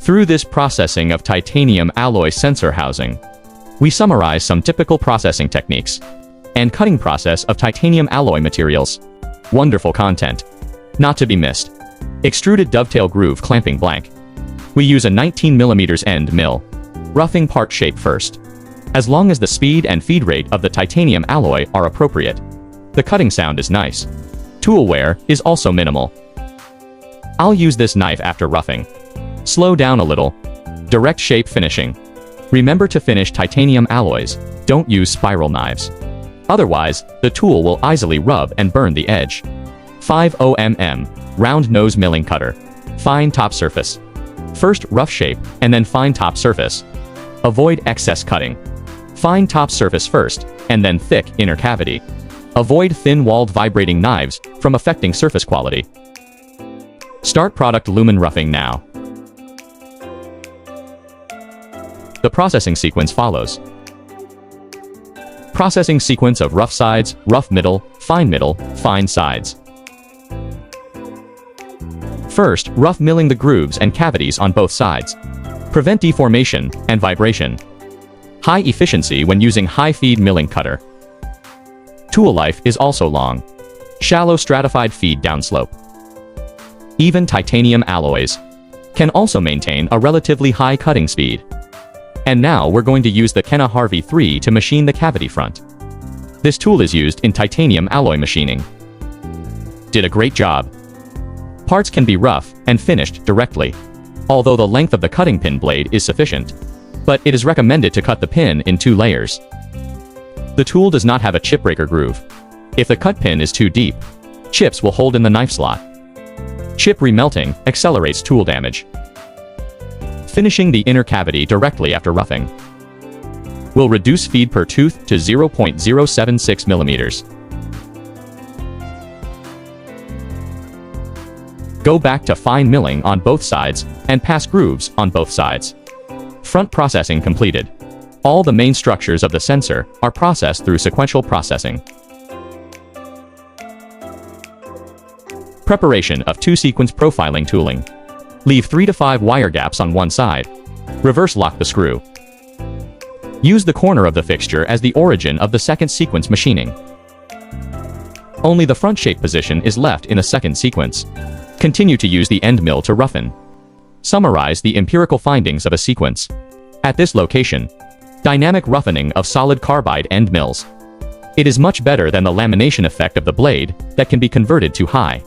Through this processing of titanium alloy sensor housing, we summarize some typical processing techniques and cutting process of titanium alloy materials. Wonderful content. Not to be missed. Extruded dovetail groove clamping blank. We use a 19mm end mill. Roughing part shape first. As long as the speed and feed rate of the titanium alloy are appropriate, the cutting sound is nice. Tool wear is also minimal. I'll use this knife after roughing. Slow down a little. Direct shape finishing. Remember to finish titanium alloys, don't use spiral knives. Otherwise, the tool will easily rub and burn the edge. 50mm, round nose milling cutter. Fine top surface. First rough shape, and then fine top surface. Avoid excess cutting. Fine top surface first, and then thick inner cavity. Avoid thin-walled vibrating knives from affecting surface quality. Start product lumen roughing now. The processing sequence follows. Processing sequence of rough sides, rough middle, fine sides. First, rough milling the grooves and cavities on both sides. Prevent deformation and vibration. High efficiency when using high-feed milling cutter. Tool life is also long. Shallow stratified feed downslope. Even titanium alloys can also maintain a relatively high cutting speed. And now we're going to use the CNC-4V to machine the cavity front. This tool is used in titanium alloy machining. Did a great job. Parts can be rough and finished directly, although the length of the cutting pin blade is sufficient, but it is recommended to cut the pin in 2 layers. The tool does not have a chip breaker groove. If the cut pin is too deep, chips will hold in the knife slot. Chip remelting accelerates tool damage. Finishing the inner cavity directly after roughing will reduce feed per tooth to 0.076 millimeters. Go back to fine milling on both sides and pass grooves on both sides. Front processing completed. All the main structures of the sensor are processed through sequential processing. Preparation of 2-sequence profiling tooling. Leave 3 to 5 wire gaps on one side. Reverse lock the screw. Use the corner of the fixture as the origin of the second sequence machining. Only the front shape position is left in a second sequence. Continue to use the end mill to roughen. Summarize the empirical findings of a sequence. At this location, dynamic roughening of solid carbide end mills. It is much better than the lamination effect of the blade that can be converted too high.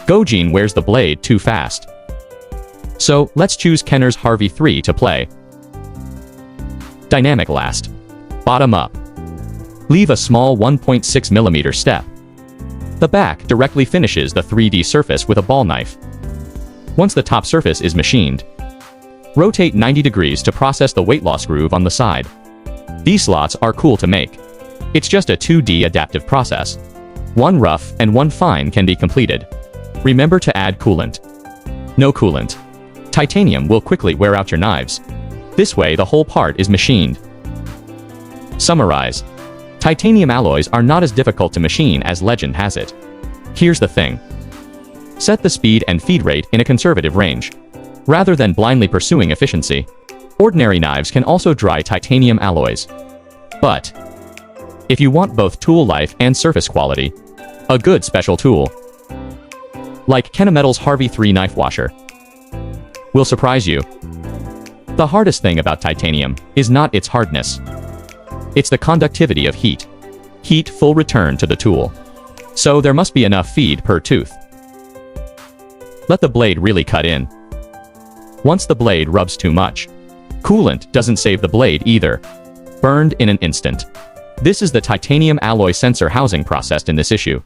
Gojin wears the blade too fast. So, let's choose CNC-4V to play. Dynamic last. Bottom up. Leave a small 1.6mm step. The back directly finishes the 3D surface with a ball knife. Once the top surface is machined, rotate 90 degrees to process the weight loss groove on the side. These slots are cool to make. It's just a 2D adaptive process. One rough and one fine can be completed. Remember to add coolant. No coolant. Titanium will quickly wear out your knives. This way the whole part is machined. Summarize. Titanium alloys are not as difficult to machine as legend has it. Here's the thing. Set the speed and feed rate in a conservative range. Rather than blindly pursuing efficiency, ordinary knives can also dry titanium alloys. But if you want both tool life and surface quality, a good special tool, like Kennametal's 4V knife washer, will surprise you. The hardest thing about titanium is not its hardness. It's the conductivity of heat. Heat full return to the tool. So there must be enough feed per tooth. Let the blade really cut in. Once the blade rubs too much, coolant doesn't save the blade either. Burned in an instant. This is the titanium alloy sensor housing processed in this issue.